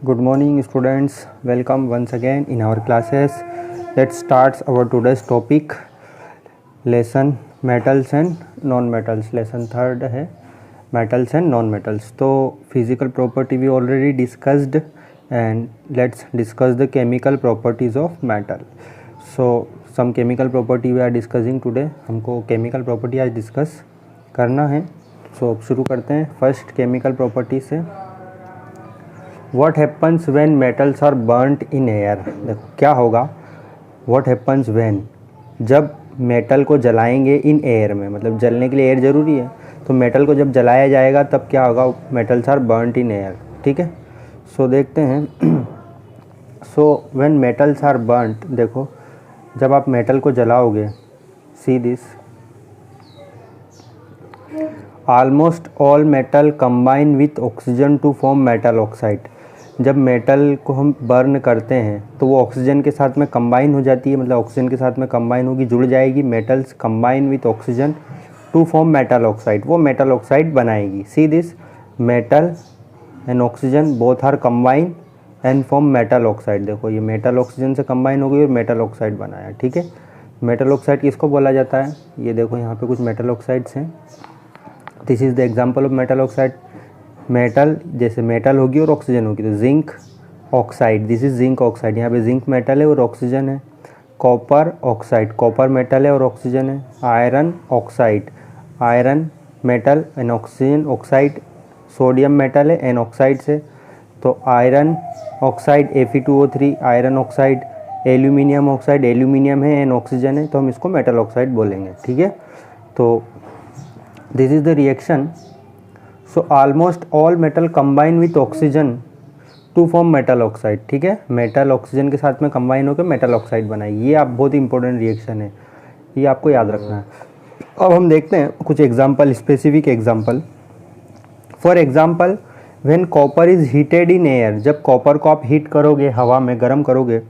Good morning students, welcome once again in our classes. Let's start our today's topic lesson metals and non-metals. Lesson third है metals and non-metals. तो physical property we already discussed and let's discuss the chemical properties of metal. So some chemical property we are discussing today. हमको chemical property आज discuss करना है. So शुरू करते हैं first chemical property से. What happens when metals are burnt in air? देखो क्या होगा What happens when जब मेटल को जलाएंगे इन एयर में, मतलब जलने के लिए एयर ज़रूरी है, तो मेटल को जब जलाया जाएगा तब क्या होगा, metals are burnt in air. ठीक है, सो देखते हैं. So when metals are burnt, देखो जब आप मेटल को जलाओगे, see this, almost all metal combine with oxygen to form metal oxide. जब मेटल को हम बर्न करते हैं तो वो ऑक्सीजन के साथ में कंबाइन हो जाती है, मतलब ऑक्सीजन के साथ में कंबाइन होगी, जुड़ जाएगी. Metals combine with oxygen to form metal oxide, वो मेटल ऑक्साइड बनाएगी. See this, metal and oxygen both are combine and form metal oxide. देखो ये मेटल ऑक्सीजन से कंबाइन हो गई और मेटल ऑक्साइड बनाया. ठीक है, मेटल ऑक्साइड किसको बोला जाता है, ये देखो यहाँ पे कुछ मेटल ऑक्साइड्स हैं. This is the example of metal oxide. Metal जैसे मेटल होगी और ऑक्सीजन होगी, तो zinc oxide, this is zinc oxide. यहाँ पे जिंक मेटल है और ऑक्सीजन है. कॉपर ऑक्साइड, कॉपर मेटल है और ऑक्सीजन है. Iron oxide, iron metal and oxygen oxide. Sodium metal है एंड ऑक्साइड से, तो iron oxide Fe2O3 iron oxide. Aluminium oxide, aluminium है एंड ऑक्सीजन है, तो हम इसको मेटल ऑक्साइड बोलेंगे. ठीक है, तो this is the reaction. So almost all metal combine with oxygen to form metal oxide. ठीक है, मेटल ऑक्सीजन के साथ में कंबाइन होकर मेटल ऑक्साइड बनाएगी. ये आप बहुत इंपॉर्टेंट रिएक्शन है, ये आपको याद रखना है. अब हम देखते हैं कुछ example, specific example. For example, when copper is heated in air, जब कॉपर को आप हीट करोगे, हवा में गर्म करोगे,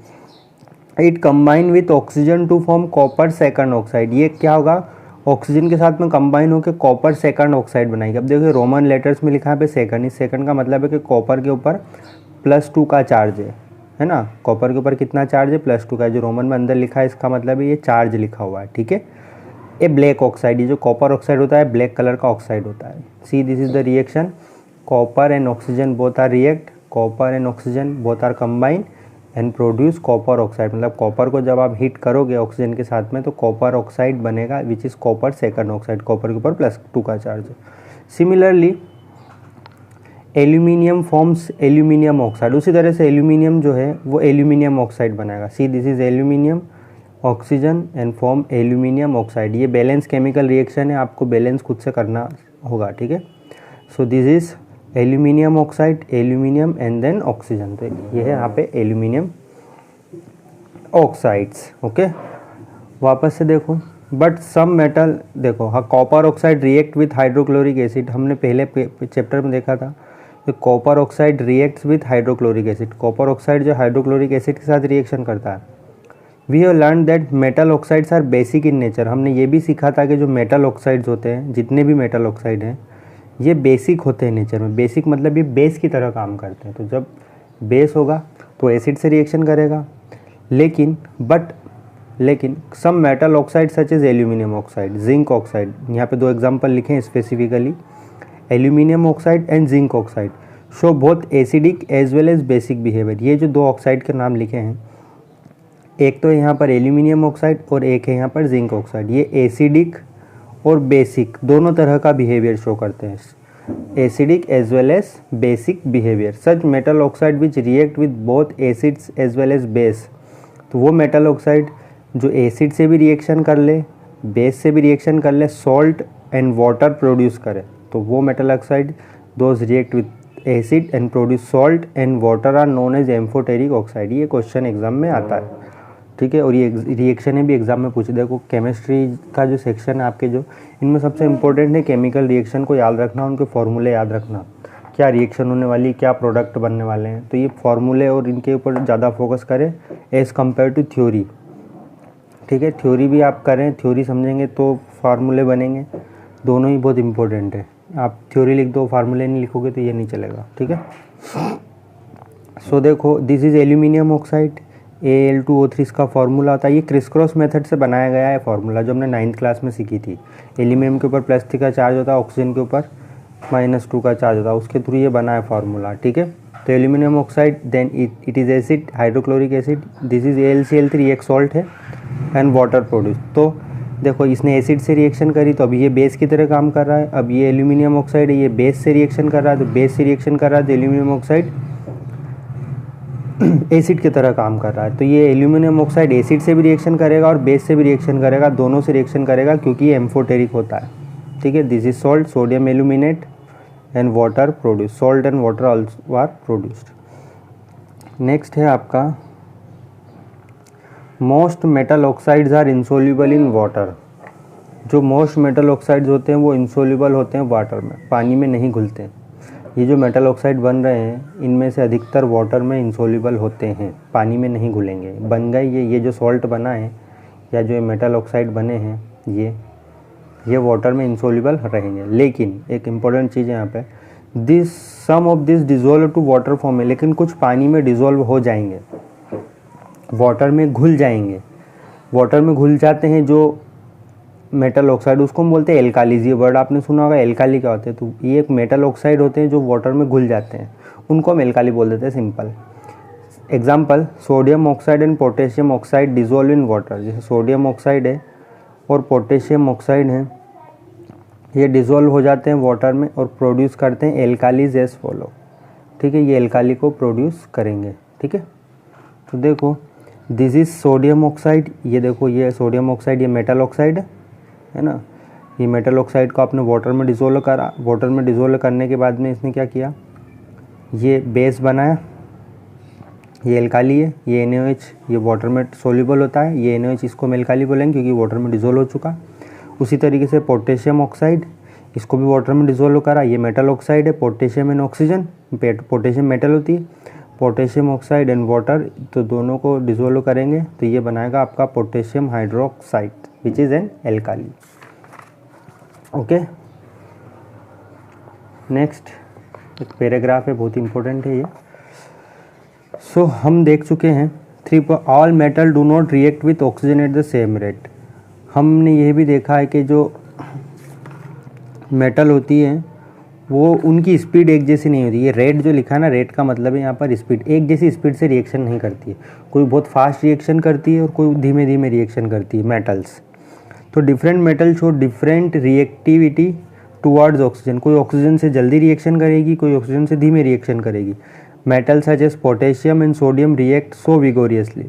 it combine with oxygen to form copper second oxide. ये क्या होगा, ऑक्सीजन के साथ में कंबाइन होकर कॉपर सेकंड ऑक्साइड बनाएगी. अब देखिए रोमन लेटर्स में लिखा है पे सेकंड. इस सेकंड का मतलब है कि कॉपर के ऊपर +2 का चार्ज है ना. कॉपर के ऊपर कितना चार्ज है, +2 का. जो रोमन में अंदर लिखा है इसका मतलब है ये चार्ज लिखा हुआ है. ठीक है, ये ब्लैक ऑक्साइड, ये जो कॉपर ऑक्साइड होता है ब्लैक कलर का ऑक्साइड होता है. See this is the reaction. Copper and oxygen both are react, copper and oxygen both are combine and produce copper oxide. मतलब कॉपर को जब आप हीट करोगे ऑक्सीजन के साथ में तो कॉपर ऑक्साइड बनेगा, which is copper second oxide. Copper के ऊपर +2 का चार्ज है. Similarly aluminium forms aluminium oxide. उसी तरह से एल्यूमिनियम जो है वो एल्यूमिनियम ऑक्साइड बनाएगा. See this is aluminium, oxygen and form aluminium oxide. ये बैलेंस केमिकल रिएक्शन है, आपको बैलेंस खुद से करना होगा. ठीक है, so this is aluminium oxide, aluminium and then oxygen. तो ये है यहाँ पे एल्यूमिनियम ऑक्साइड्स. ओके, वापस से देखो, बट सम मेटल, देखो हाँ, copper oxide react with hydrochloric acid. हमने पहले चैप्टर में देखा था कि copper oxide reacts with hydrochloric acid. Copper oxide जो हाइड्रोक्लोरिक एसिड के साथ रिएक्शन करता है. We have learn that metal oxides are basic in nature. हमने ये भी सीखा था कि जो मेटल ऑक्साइड्स होते हैं, जितने भी मेटल ऑक्साइड हैं, ये बेसिक होते हैं नेचर में. बेसिक मतलब ये बेस की तरह काम करते हैं. तो जब बेस होगा तो एसिड से रिएक्शन करेगा. लेकिन some metal oxide such as aluminium oxide, zinc oxide, यहाँ पे 2 एग्जांपल लिखे हैं specifically, aluminium oxide and zinc oxide, show both acidic as well as basic behaviour. ये जो 2 ऑक्साइड के नाम लिखे हैं, एक तो यहाँ पर एल्यूमिनियम ऑक्साइड और एक है यहाँ पर जिंक ऑक्साइड. ये एसिडिक और बेसिक दोनों तरह का बिहेवियर शो करते हैं. Acidic as well as basic behaviour. Such metal oxide which react with both acids as well as base. तो वो मेटल ऑक्साइड जो एसिड से भी रिएक्शन कर ले, बेस से भी रिएक्शन कर ले, सॉल्ट एंड वाटर प्रोड्यूस करे, तो वो metal oxide those react with acid and produce salt and water are known as amphoteric oxide. ये क्वेश्चन एग्जाम में आता है. ठीक है, और ये रिएक्शन भी एग्जाम में पूछे. देखो केमिस्ट्री का जो सेक्शन है आपके, जो इनमें सबसे इंपॉर्टेंट है केमिकल रिएक्शन को याद रखना, उनके फॉर्मूले याद रखना, क्या रिएक्शन होने वाली, क्या प्रोडक्ट बनने वाले हैं. तो ये फॉर्मूले और इनके ऊपर ज़्यादा फोकस करें एज़ कम्पेयर टू थ्योरी. ठीक है, थ्योरी भी आप करें, थ्योरी समझेंगे तो फार्मूले बनेंगे. दोनों ही बहुत इंपॉर्टेंट है. आप थ्योरी लिख दो, फार्मूले नहीं लिखोगे तो ये नहीं चलेगा. ठीक है, सो देखो this is aluminium oxide, Al2O3 इसका फार्मूला होता है। ये क्रिस क्रॉस मेथड से बनाया गया है फार्मूला, जो हमने 9th क्लास में सीखी थी। एल्यूमिनियम के ऊपर +3 का चार्ज होता है, ऑक्सीजन के ऊपर -2 का चार्ज होता है, उसके थ्रू ये बना है फार्मूला, ठीक है। तो aluminium oxide then it is acid, hydrochloric acid, this is AlCl3, एक सॉल्ट है, एंड वाटर प्रोड्यूस। तो देखो इसने एसिड से रिएक्शन करी तो अभी ये बेस की तरह काम कर रहा है। अब ये एल्यूमिनियम ऑक्साइड है, ये बेस से रिएक्शन कर रहा है, तो बेस से रिएक्शन कर रहा है तो एल्यूमिनियम ऑक्साइड एसिड की तरह काम कर रहा है। तो ये एल्यूमिनियम ऑक्साइड एसिड से भी रिएक्शन करेगा और बेस से भी रिएक्शन करेगा, दोनों से रिएक्शन करेगा, क्योंकि ये एम्फोटेरिक होता है, ठीक है। This is salt, sodium aluminate and water produce, salt and water also are produced. Next है आपका most metal oxides are insoluble in water. जो मोस्ट मेटल ऑक्साइड्स होते हैं वो इंसोल्यूबल होते हैं वाटर में, पानी में नहीं घुलते। ये जो मेटल ऑक्साइड बन रहे हैं इनमें से अधिकतर वाटर में इंसोल्यूबल होते हैं, पानी में नहीं घुलेंगे। बन गए ये जो सॉल्ट बना है या जो मेटल ऑक्साइड बने हैं ये वाटर में इंसोल्यूबल रहेंगे। लेकिन एक इम्पॉर्टेंट चीज़ है यहाँ पे, this some of this dissolve to water form है, लेकिन कुछ पानी में डिज़ोल्व हो जाएंगे, वाटर में घुल जाएंगे। वाटर में घुल जाते हैं जो मेटल ऑक्साइड, उसको हम बोलते हैं एल्कालीज। ये वर्ड आपने सुना होगा, एल्काली क्या होते हैं। तो ये एक मेटल ऑक्साइड होते हैं जो वाटर में घुल जाते हैं, उनको हम एल्काली बोल देते हैं, simple. Example, sodium oxide and potassium oxide dissolve in water. जैसे सोडियम ऑक्साइड है और पोटेशियम ऑक्साइड है, ये डिजोल्व हो जाते हैं वाटर में और प्रोड्यूस करते हैं एल्कालीज एज फॉलो, ठीक है। ये एल्काली को प्रोड्यूस करेंगे, ठीक है। तो देखो दिस इज सोडियम ऑक्साइड, ये देखो ये सोडियम ऑक्साइड, ये मेटल ऑक्साइड है ना। ये मेटल ऑक्साइड को आपने वाटर में डिज़ोल्व करा, वाटर में डिज़ोल्व करने के बाद में इसने क्या किया, ये बेस बनाया, ये एल्काली है, ये NaOH, ये वाटर में सोल्यूबल होता है, ये NaOH इसको हम एल्काली बोलेंगे क्योंकि वाटर में डिज़ोल्व हो चुका। उसी तरीके से पोटेशियम ऑक्साइड, इसको भी वाटर में डिज़ोल्व करा, ये मेटल ऑक्साइड है, potassium and oxygen, potassium metal होती है, पोटेशियम ऑक्साइड एंड वाटर, तो दोनों को डिज़ोल्व करेंगे तो ये बनाएगा आपका potassium hydroxide which is an alkali, okay. Next एक पैराग्राफ है, बहुत इंपॉर्टेंट है ये। सो हम देख चुके हैं 3 all metal do not react with oxygen at the same rate. हमने ये भी देखा है कि जो मेटल होती है वो उनकी स्पीड एक जैसी नहीं होती। ये रेट जो लिखा है ना, रेट का मतलब है यहाँ पर स्पीड, एक जैसी स्पीड से रिएक्शन नहीं करती है। कोई बहुत फास्ट रिएक्शन करती है और कोई धीमे धीमे रिएक्शन करती है मेटल्स। तो different metal show different reactivity towards oxygen. कोई ऑक्सीजन से जल्दी रिएक्शन करेगी, कोई ऑक्सीजन से धीमे रिएक्शन करेगी। Metal such as potassium and sodium react so vigorously.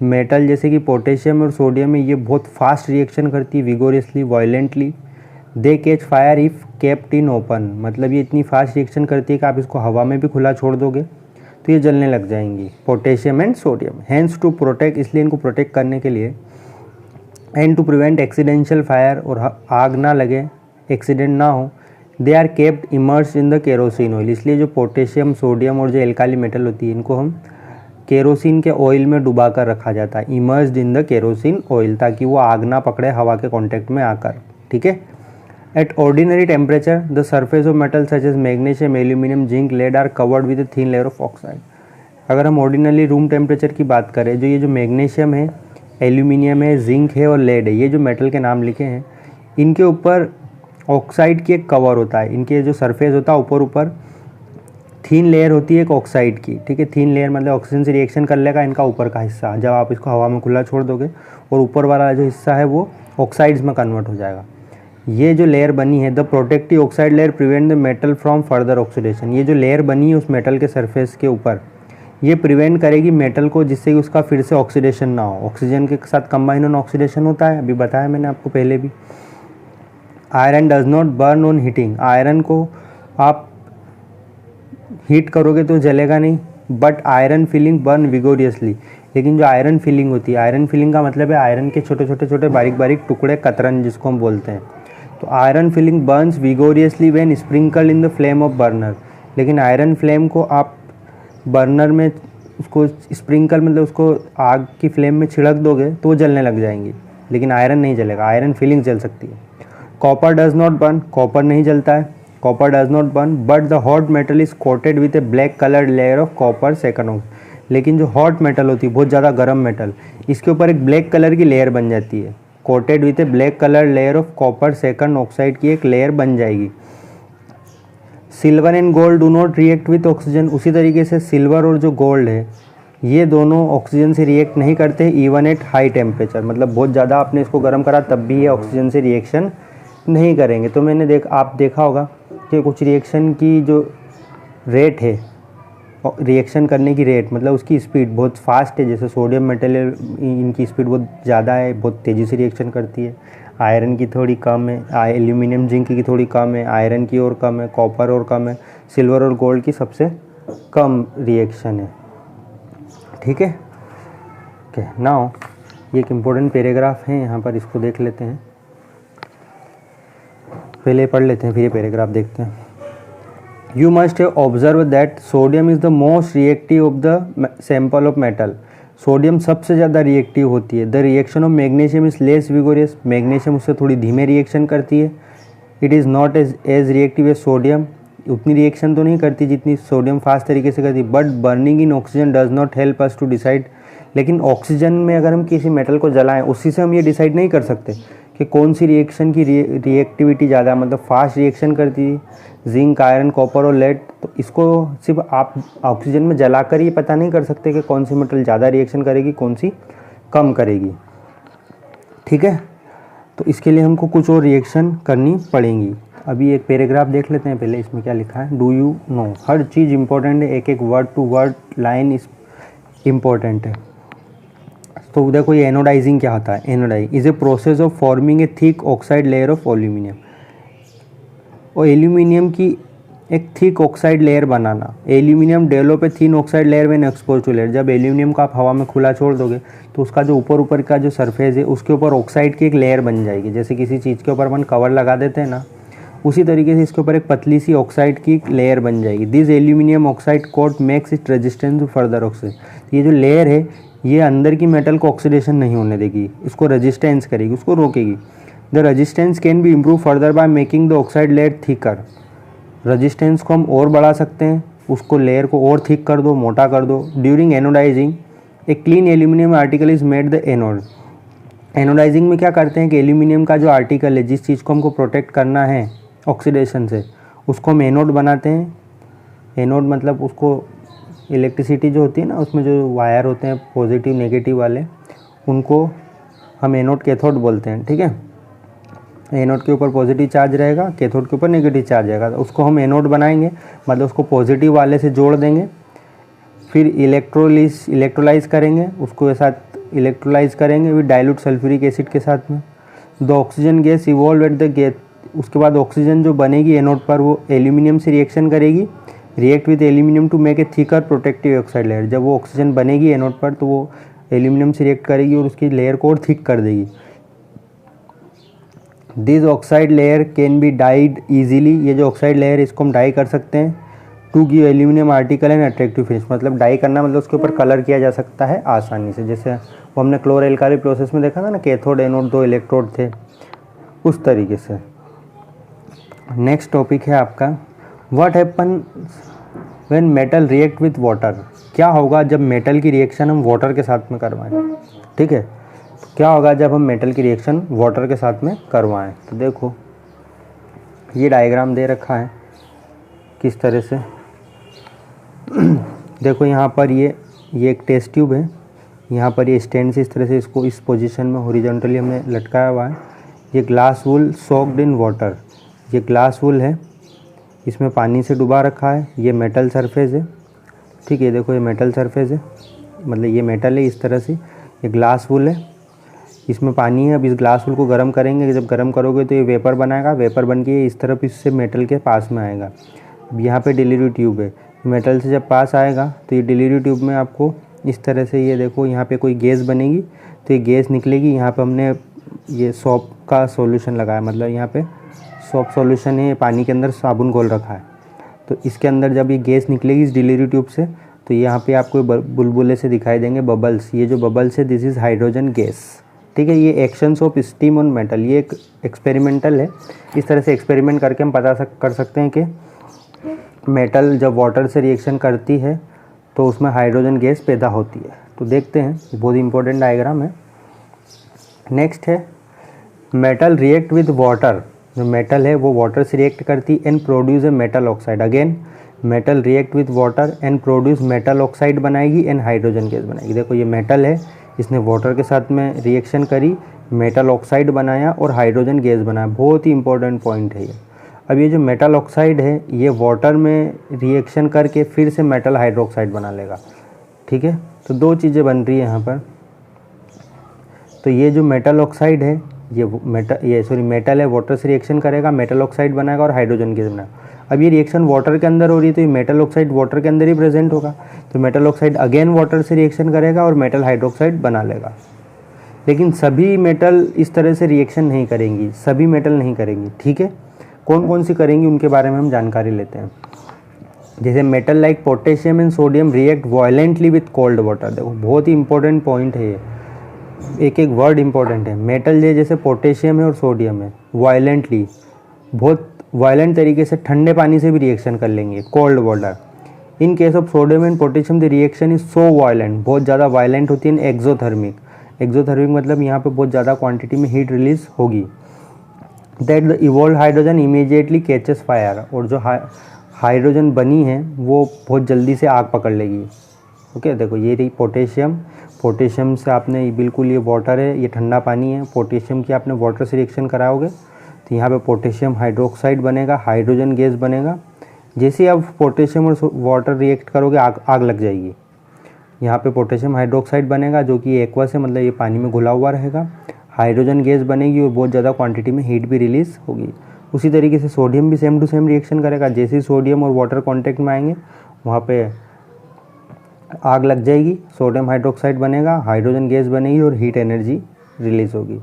Metal जैसे कि पोटेशियम और सोडियम है, ये बहुत फास्ट रिएक्शन करती है, vigorously, violently. They catch fire if kept in open, मतलब ये इतनी फास्ट रिएक्शन करती है कि आप इसको हवा में भी खुला छोड़ दोगे तो ये जलने लग जाएंगी, potassium and sodium. Hence to protect, इसलिए इनको प्रोटेक्ट करने के लिए, and to prevent accidental fire, और आग ना लगे, एक्सीडेंट ना हो, they are kept immersed in the kerosene oil. इसलिए जो पोटेशियम, सोडियम और जो एल्काली मेटल होती है इनको हम केरोसिन के ऑयल में डुबा कर रखा जाता है, immersed in the kerosene oil, ताकि वो आग ना पकड़े हवा के कांटेक्ट में आकर, ठीक है। At ordinary temperature the surface of metal such as magnesium, aluminium, zinc, lead are covered with a thin layer of oxide. अगर हम ऑर्डिनरी रूम टेम्परेचर की बात करें, जो ये जो मैग्नीशियम है, एल्यूमिनियम है, जिंक है और लेड है, ये जो मेटल के नाम लिखे हैं, इनके ऊपर ऑक्साइड की एक कवर होता है। इनके जो सरफेस होता है ऊपर थीन लेयर होती है एक ऑक्साइड की, ठीक है। थीन लेयर मतलब ऑक्सीजन से रिएक्शन कर लेगा इनका ऊपर का हिस्सा, जब आप इसको हवा में खुला छोड़ दोगे और ऊपर वाला जो हिस्सा है वो ऑक्साइड्स में कन्वर्ट हो जाएगा। ये जो लेयर बनी है, the protective oxide layer prevent the metal from further oxidation. ये जो लेयर बनी है उस मेटल के सरफेस के ऊपर, ये प्रिवेंट करेगी मेटल को, जिससे कि उसका फिर से ऑक्सीडेशन ना हो। ऑक्सीजन के साथ कंबाइन ऑन ऑक्सीडेशन होता है, अभी बताया मैंने आपको पहले भी। Iron does not burn on heating, iron को आप हीट करोगे तो जलेगा नहीं, बट आयरन फिलिंग बर्न विगोरियसली। लेकिन जो आयरन फिलिंग होती है, आयरन फिलिंग का मतलब है आयरन के छोटे छोटे बारीक बारीक टुकड़े, कतरन जिसको हम बोलते हैं। तो iron filing burns vigorously when sprinkle in the flame of burner. लेकिन आयरन फ्लेम को आप बर्नर में उसको स्प्रिंकल मतलब उसको आग की फ्लेम में छिड़क दोगे तो वो जलने लग जाएंगी, लेकिन आयरन नहीं जलेगा, आयरन फिलिंग जल सकती है। Copper does not burn, copper नहीं जलता है। Copper does not burn but the hot metal is coated with A black coloured layer of copper second oxide. लेकिन जो हॉट मेटल होती है, बहुत ज़्यादा गर्म मेटल, इसके ऊपर एक ब्लैक कलर की लेयर बन जाती है, coated with A black colour layer of copper second oxide की एक लेयर बन जाएगी। Silver and gold do not react with oxygen. उसी तरीके से सिल्वर और जो गोल्ड है ये दोनों ऑक्सीजन से रिएक्ट नहीं करते इवन एट हाई टेम्परेचर, मतलब बहुत ज़्यादा आपने इसको गर्म करा तब भी ये ऑक्सीजन से रिएक्शन नहीं करेंगे। तो मैंने आप देखा होगा कि कुछ रिएक्शन की जो रेट है, रिएक्शन करने की रेट मतलब उसकी स्पीड बहुत फास्ट है, जैसे सोडियम मेटल इनकी स्पीड बहुत ज़्यादा है, बहुत तेज़ी से रिएक्शन करती है। आयरन की थोड़ी कम है, एल्यूमिनियम जिंक की थोड़ी कम है, आयरन की और कम है, कॉपर और कम है, सिल्वर और गोल्ड की सबसे कम रिएक्शन है। ठीक है, ओके। नाउ ये एक इम्पोर्टेंट पैराग्राफ है यहाँ पर, इसको देख लेते हैं, पहले पढ़ लेते हैं फिर ये पैराग्राफ देखते हैं। You must have observed that sodium is the most reactive of the sample of metal. Sodium सबसे ज़्यादा रिएक्टिव होती है। The reaction of magnesium is less vigorous. Magnesium उससे थोड़ी धीमे रिएक्शन करती है। It is not as reactive as sodium. उतनी रिएक्शन तो नहीं करती जितनी सोडियम फास्ट तरीके से करती है। But burning in oxygen does not help us to decide. लेकिन ऑक्सीजन में अगर हम किसी मेटल को जलाएं उसी से हम ये डिसाइड नहीं कर सकते कि कौन सी रिएक्शन की रिएक्टिविटी ज़्यादा, मतलब फास्ट रिएक्शन करती है, जिंक, आयरन, कॉपर और लेड। तो इसको सिर्फ आप ऑक्सीजन में जलाकर ये पता नहीं कर सकते कि कौन सी मेटल ज़्यादा रिएक्शन करेगी, कौन सी कम करेगी। ठीक है, तो इसके लिए हमको कुछ और रिएक्शन करनी पड़ेंगी। अभी एक पैराग्राफ देख लेते हैं पहले, इसमें क्या लिखा है। डू यू नो, हर चीज़ इंपॉर्टेंट है, एक एक word to word line is important है। तो देखो ये एनोडाइजिंग क्या होता है। Anodize is a process of forming a thick oxide layer of aluminium. और एल्यूमिनियम की एक थिक ऑक्साइड लेयर बनाना। Aluminium develop a thin oxide layer when expose to layer. जब एल्यूमिनियम को आप हवा में खुला छोड़ दोगे तो उसका जो ऊपर का जो सरफेस है उसके ऊपर ऑक्साइड की एक लेयर बन जाएगी। जैसे किसी चीज़ के ऊपर अपन कवर लगा देते हैं ना, उसी तरीके से इसके ऊपर एक पतली सी ऑक्साइड की लेयर बन जाएगी। This aluminium oxide coat makes it resistance to further oxidation. ये जो लेयर है ये अंदर की मेटल को ऑक्सीडेशन नहीं होने देगी, इसको रेजिस्टेंस करेगी, उसको रोकेगी। The resistance can be improve further by making the oxide layer thicker. Resistance को हम और बढ़ा सकते हैं, उसको लेयर को और थिक कर दो, मोटा कर दो। During anodizing a clean aluminium article is made the anode. Anodizing में क्या करते हैं कि एल्यूमिनियम का जो आर्टिकल है, जिस चीज़ को हमको प्रोटेक्ट करना है ऑक्सीडेशन से, उसको हम एनोड बनाते हैं। एनोड मतलब उसको इलेक्ट्रिसिटी जो होती है ना, उसमें जो वायर होते हैं पॉजिटिव नेगेटिव वाले, उनको हम एनोड कैथोड बोलते हैं। ठीक है, एनोड के ऊपर पॉजिटिव चार्ज रहेगा, कैथोड के ऊपर नेगेटिव चार्ज रहेगा। तो उसको हम एनोड बनाएंगे, मतलब उसको पॉजिटिव वाले से जोड़ देंगे, फिर इलेक्ट्रोलाइज करेंगे, उसको साथ इलेक्ट्रोलाइज करेंगे विद डाइल्यूट सल्फ्यूरिक एसिड के साथ में। The oxygen gas evolve at the gas. उसके बाद ऑक्सीजन जो बनेगी एनोड पर वो एल्यूमिनियम से रिएक्शन करेगी, react with aluminium to make a thicker protective oxide layer. जब वो ऑक्सीजन बनेगी एनोड पर तो वो एल्यूमिनियम से रिएक्ट करेगी और उसकी लेयर को और थिक कर देगी। This oxide layer can be died easily. ये जो ऑक्साइड लेयर है इसको हम डाई कर सकते हैं to give aluminium article and attractive finish. मतलब डाई करना मतलब उसके ऊपर कलर किया जा सकता है आसानी से। जैसे वो हमने क्लोर एल्काली प्रोसेस में देखा था ना, कैथोड एनोड दो इलेक्ट्रोड थे, उस तरीके से। नेक्स्ट टॉपिक है आपका what happen when metal react with water. क्या होगा जब मेटल की रिएक्शन हम वाटर के साथ में करवाएं। ठीक है, क्या होगा जब हम मेटल की रिएक्शन वाटर के साथ में करवाएं। तो देखो ये डायग्राम दे रखा है किस तरह से। देखो यहाँ पर ये एक टेस्ट ट्यूब है, यहाँ पर ये स्टैंड से इस तरह से इसको इस पोजीशन में हॉरिजॉन्टली हमने लटकाया हुआ है। ये glass wool soaked in water. ये ग्लास वूल है, इसमें पानी से डुबा रखा है। ये मेटल सरफेस है। ठीक है, देखो ये मेटल सरफेस है, मतलब ये मेटल है इस तरह से। ये ग्लास वूल है, इसमें पानी है। अब इस ग्लास वूल को गर्म करेंगे, जब गर्म करोगे तो ये वेपर बनाएगा। वेपर बन के इस तरफ इससे मेटल के पास में आएगा। अब यहाँ पे डिलीवरी ट्यूब है, मेटल से जब पास आएगा तो ये डिलीवरी ट्यूब में आपको इस तरह से ये देखो यहाँ पे कोई गैस बनेगी, तो ये गैस निकलेगी। यहाँ पे हमने ये सोप का सॉल्यूशन लगाया, मतलब यहाँ पे सोप सॉल्यूशन है, पानी के अंदर साबुन घोल रखा है। तो इसके अंदर जब ये गैस निकलेगी इस डिलीवरी ट्यूब से, तो यहाँ पे आपको बुलबुले से दिखाई देंगे बबल्स। ये जो बबल्स है दिस इज़ हाइड्रोजन गैस। ठीक है। ये actions of steam on metal, ये एक एक्सपेरिमेंटल है। इस तरह से एक्सपेरिमेंट करके हम कर सकते हैं कि मेटल जब वाटर से रिएक्शन करती है तो उसमें हाइड्रोजन गैस पैदा होती है। तो देखते हैं, बहुत इंपॉर्टेंट डायग्राम है। नेक्स्ट है मेटल रिएक्ट विद वाटर। जो मेटल है वो वाटर से रिएक्ट करती and produce a metal oxide. Again metal react with water and produce metal oxide बनाएगी एंड हाइड्रोजन गैस बनाएगी। देखो ये मेटल है, इसने वाटर के साथ में रिएक्शन करी, मेटल ऑक्साइड बनाया और हाइड्रोजन गैस बनाया। बहुत ही इंपॉर्टेंट पॉइंट है ये। अब ये जो मेटल ऑक्साइड है ये वाटर में रिएक्शन करके फिर से मेटल हाइड्रोक्साइड बना लेगा। ठीक है, तो दो चीज़ें बन रही है यहाँ पर। तो ये जो मेटल ऑक्साइड है ये मेटल है, वाटर से रिएक्शन करेगा, मेटल ऑक्साइड बनाएगा और हाइड्रोजन गैस बनाएगा। अब ये रिएक्शन वाटर के अंदर हो रही है तो ये मेटल ऑक्साइड वाटर के अंदर ही प्रेजेंट होगा। तो मेटल ऑक्साइड अगेन वाटर से रिएक्शन करेगा और मेटल हाइड्रोक्साइड बना लेगा। लेकिन सभी मेटल इस तरह से रिएक्शन नहीं करेंगी, सभी मेटल नहीं करेंगी। ठीक है, कौन कौन सी करेंगी उनके बारे में हम जानकारी लेते हैं। जैसे metal like potassium and sodium react violently with cold water. देखो बहुत ही इंपॉर्टेंट पॉइंट है ये, एक एक वर्ड इंपॉर्टेंट है। मेटल जैसे पोटेशियम है और सोडियम है, वायलेंटली, बहुत वायलेंट तरीके से ठंडे पानी से भी रिएक्शन कर लेंगे, cold water. In case of sodium and potassium the reaction is so violent, बहुत ज़्यादा वायलेंट होती है। एक्सोथर्मिक, एक्सोथर्मिक मतलब यहाँ पे बहुत ज़्यादा क्वांटिटी में हीट रिलीज होगी। That the evolve hydrogen immediately catches fire. और जो हाइड्रोजन बनी है वो बहुत जल्दी से आग पकड़ लेगी। ओके, देखो ये रही पोटेशियम, पोटेशियम से आपने बिल्कुल, ये वाटर है, ये ठंडा पानी है, पोटेशियम की आपने वाटर से रिएक्शन कराओगे तो यहाँ पे पोटेशियम हाइड्रोक्साइड बनेगा, हाइड्रोजन गैस बनेगा। जैसे ही आप पोटेशियम और वाटर रिएक्ट करोगे आग लग जाएगी। यहाँ पे पोटेशियम हाइड्रोक्साइड बनेगा जो कि एक्वस है, मतलब ये पानी में घुला हुआ रहेगा। हाइड्रोजन गैस बनेगी और बहुत ज़्यादा क्वांटिटी में हीट भी रिलीज़ होगी। उसी तरीके से सोडियम भी सेम टू सेम रिएक्शन करेगा। जैसे ही सोडियम और वाटर कॉन्टेक्ट में आएंगे वहाँ पे आग लग जाएगी, सोडियम हाइड्रोक्साइड बनेगा, हाइड्रोजन गैस बनेगी और हीट एनर्जी रिलीज़ होगी।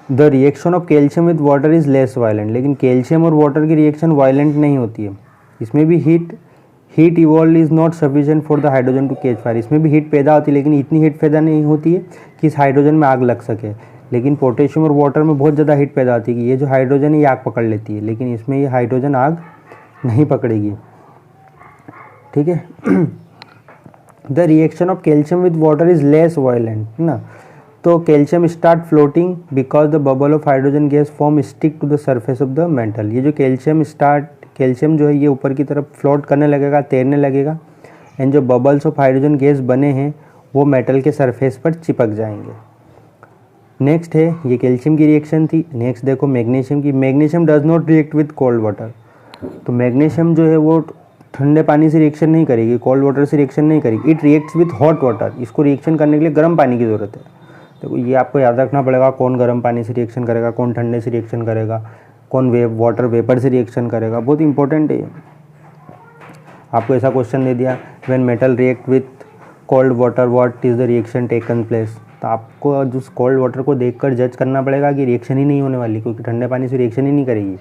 The reaction of calcium with water is less violent. लेकिन कैल्शियम और वाटर की रिएक्शन वायलेंट नहीं होती है। इसमें भी heat evolve is not sufficient for the hydrogen to catch fire. इसमें भी हीट पैदा होती है लेकिन इतनी हीट पैदा नहीं होती है कि इस हाइड्रोजन में आग लग सके। लेकिन पोटेशियम और वाटर में बहुत ज़्यादा हीट पैदा होती है कि ये जो हाइड्रोजन है ये आग पकड़ लेती है, लेकिन इसमें ये हाइड्रोजन आग नहीं पकड़ेगी। ठीक है। The reaction of calcium with water is less violent ना, तो calcium start floating because the bubble of hydrogen gas form stick to the surface of the metal. ये जो कैल्शियम जो है ये ऊपर की तरफ फ्लोट करने लगेगा, तैरने लगेगा, एंड जो बबल्स ऑफ हाइड्रोजन गैस बने हैं वो मेटल के सरफेस पर चिपक जाएंगे। नेक्स्ट है, ये कैल्शियम की रिएक्शन थी। नेक्स्ट देखो मैग्नीशियम की। Magnesium does not react with cold water. तो मैग्नीशियम जो है वो ठंडे पानी से रिएक्शन नहीं करेगी, कोल्ड वाटर से रिएक्शन नहीं करेगी। It reacts with hot water. इसको रिएक्शन करने के लिए गर्म पानी की ज़रूरत है। देखो ये आपको याद रखना पड़ेगा, कौन गर्म पानी से रिएक्शन करेगा, कौन ठंडे से रिएक्शन करेगा, कौन वाटर वेपर से रिएक्शन करेगा। बहुत इंपॉर्टेंट है। आपको ऐसा क्वेश्चन दे दिया, when metal react with cold water what is the reaction taken place. तो आपको उस कोल्ड वाटर को देखकर जज करना पड़ेगा कि रिएक्शन ही नहीं होने वाली, क्योंकि ठंडे पानी से रिएक्शन ही नहीं करेगी।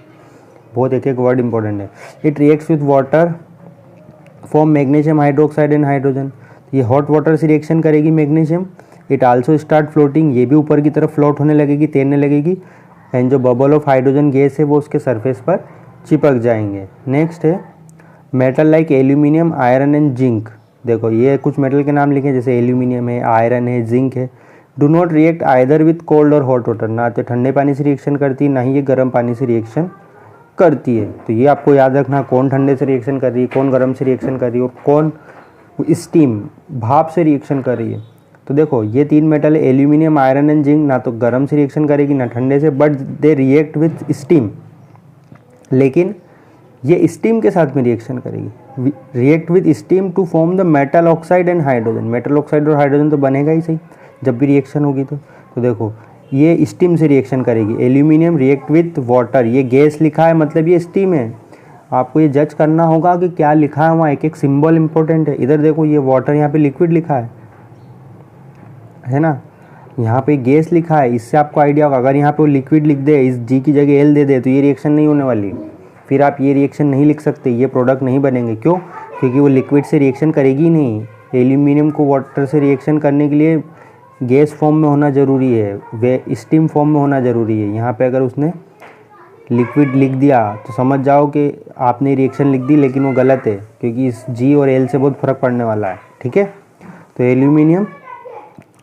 बहुत एक एक वर्ड इंपॉर्टेंट है। It reacts with water form magnesium hydroxide and hydrogen. ये हॉट वाटर से रिएक्शन करेगी magnesium. It also start floating, ये भी ऊपर की तरफ फ्लोट होने लगेगी, तैरने लगेगी, एंड जो बबल ऑफ हाइड्रोजन गैस है वो उसके सरफेस पर चिपक जाएंगे। नेक्स्ट है metal like aluminium, iron and zinc. देखो ये कुछ मेटल के नाम लिखे, जैसे एल्यूमिनियम है, आयरन है, जिंक है। Do not react either with cold और हॉट वाटर। ना तो ठंडे पानी से रिएक्शन करती है, ना ही ये गर्म पानी से रिएक्शन करती है। तो ये आपको याद रखना, कौन ठंडे से रिएक्शन कर रही है, कौन गर्म से रिएक्शन कर रही है और कौन स्टीम भाप से रिएक्शन कर रही है। तो देखो ये तीन मेटल है, एल्यूमिनियम, आयरन एंड जिंक, ना तो गर्म से रिएक्शन करेगी ना ठंडे से, but they react with steam. लेकिन ये स्टीम के साथ में रिएक्शन करेगी, react with steam to form the metal oxide and hydrogen. Metal oxide और हाइड्रोजन तो बनेगा ही सही जब भी रिएक्शन होगी। तो देखो ये स्टीम से रिएक्शन करेगी। एल्यूमिनियम रिएक्ट विथ वाटर, ये गैस लिखा है मतलब ये स्टीम है। आपको ये जज करना होगा कि क्या लिखा है वहाँ, एक एक सिंबल इंपॉर्टेंट है। इधर देखो ये वाटर, यहाँ पे लिक्विड लिखा है ना, यहाँ पे गैस लिखा है। इससे आपको आइडिया होगा, अगर यहाँ पे वो लिक्विड लिख दे, इस जी की जगह एल दे दे, तो ये रिएक्शन नहीं होने वाली। फिर आप ये रिएक्शन नहीं लिख सकते, ये प्रोडक्ट नहीं बनेंगे। क्यों? क्योंकि वो लिक्विड से रिएक्शन करेगी नहीं। एल्यूमिनियम को वाटर से रिएक्शन करने के लिए गैस फॉर्म में होना ज़रूरी है, वे स्टीम फॉर्म में होना ज़रूरी है। यहाँ पे अगर उसने लिक्विड लिख दिया तो समझ जाओ कि आपने रिएक्शन लिख दी लेकिन वो गलत है, क्योंकि इस जी और एल से बहुत फ़र्क पड़ने वाला है। ठीक है, तो aluminium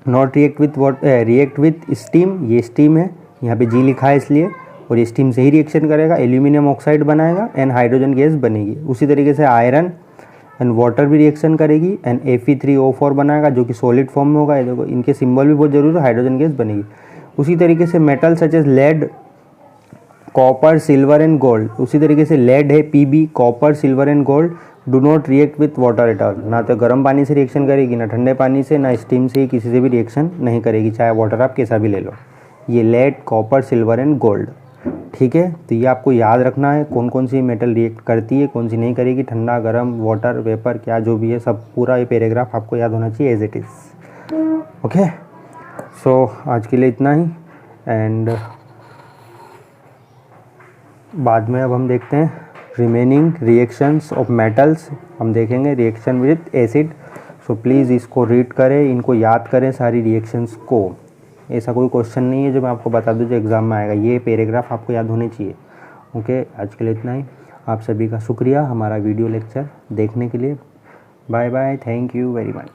not react with react with steam, ये स्टीम है, यहाँ पे जी लिखा है इसलिए, और ये स्टीम से ही रिएक्शन करेगा, एल्यूमिनियम ऑक्साइड बनाएगा एंड हाइड्रोजन गैस बनेगी। उसी तरीके से आयरन एंड वाटर भी रिएक्शन करेगी एंड Fe3O4 बनाएगा जो कि सॉलिड फॉर्म में होगा। ये देखो इनके सिंबल भी बहुत जरूरी है, हाइड्रोजन गैस बनेगी। उसी तरीके से metal such as lead, copper, silver and gold, उसी तरीके से लेड है Pb, copper, silver and gold do not react with water at all, ना तो गर्म पानी से रिएक्शन करेगी, ना ठंडे पानी से, ना स्टीम से, ही किसी से भी रिएक्शन नहीं करेगी, चाहे वाटर आप कैसा भी ले लो। ये lead, copper, silver and gold. ठीक है, तो ये आपको याद रखना है कौन कौन सी मेटल रिएक्ट करती है, कौन सी नहीं करेगी, ठंडा, गर्म, वाटर, वेपर, क्या जो भी है सब पूरा ये पैराग्राफ आपको याद होना चाहिए एज इट इज़। ओके, सो आज के लिए इतना ही, एंड बाद में अब हम देखते हैं रिमेनिंग रिएक्शंस ऑफ मेटल्स, हम देखेंगे reaction with acid. So please इसको रीड करें, इनको याद करें सारी रिएक्शंस को। ऐसा कोई क्वेश्चन नहीं है जो मैं आपको बता दूं जो एग्ज़ाम में आएगा, ये पैराग्राफ आपको याद होने चाहिए। ओके, आज के लिए इतना ही। आप सभी का शुक्रिया हमारा वीडियो लेक्चर देखने के लिए। Bye bye, thank you very much.